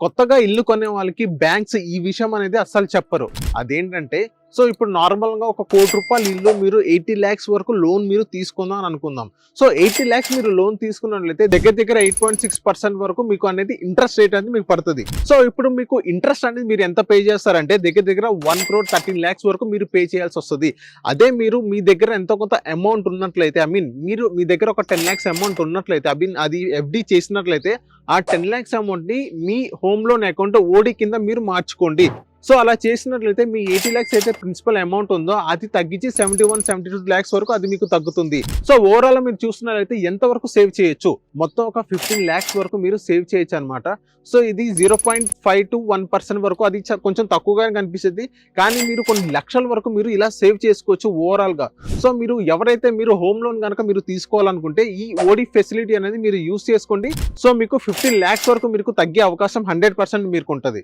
కొత్తగా ఇల్లు కొనే వాళ్ళకి బ్యాంక్స్ ఈ విషయం అనేది అస్సలు చెప్పరు. అదేంటంటే సో ఇప్పుడు నార్మల్‌గా ఒక 1,00,00,000 ఇల్లు మీరు 80 లాక్స్ వరకు లోన్ మీరు తీసుకుందాం అని అనుకుందాం. సో 80 లాక్స్ మీరు లోన్ తీసుకున్నట్లయితే దగ్గర దగ్గర 8.6% వరకు మీకు అనేది ఇంట్రెస్ట్ రేట్ అనేది మీకు పడుతది. సో ఇప్పుడు మీకు ఇంట్రెస్ట్ అనేది మీరు ఎంత పే చేస్తారంటే దగ్గర దగ్గర 1,13 లాక్స్ వరకు మీరు పే చేయాల్సొస్తది. అదే మీరు మీ దగ్గర ఎంతో కొంత అమౌంట్ ఉన్నట్లయితే మీరు మీ దగ్గర ఒక 10 లాక్స్ అమౌంట్ ఉన్నట్లయితే అది ఎఫ్‌డి చేసినట్లయితే ఆ 10 లాక్స్ అమౌంట్‌ని మీ హోమ్ లోన్ అకౌంట్ ఓడీ కింద మీరు మార్చుకోండి. సో అలా చేసినట్లయితే మీ 80 లాక్స్ అయితే ప్రిన్సిపల్ అమౌంట్ ఉందో అది తగ్గించి 71-72 లాక్స్ వరకు అది మీకు తగ్గుతుంది. సో ఓవరాల్ మీరు చూస్తున్నట్లయితే ఎంత వరకు సేవ్ చేయొచ్చు, మొత్తం ఒక 15 లాక్స్ వరకు మీరు సేవ్ చేయొచ్చు అనమాట. సో ఇది 0.5 to 1% వరకు అది కొంచెం తక్కువగానే కనిపిస్తుంది, కానీ మీరు కొన్ని లక్షల వరకు మీరు ఇలా సేవ్ చేసుకోవచ్చు ఓవరాల్ గా. సో మీరు హోమ్ లోన్ కనుక మీరు తీసుకోవాలనుకుంటే ఈ ఓడి ఫెసిలిటీ అనేది మీరు యూస్ చేసుకోండి. సో మీకు 15 లాక్స్ వరకు మీకు తగ్గే అవకాశం 100% మీకు ఉంటుంది.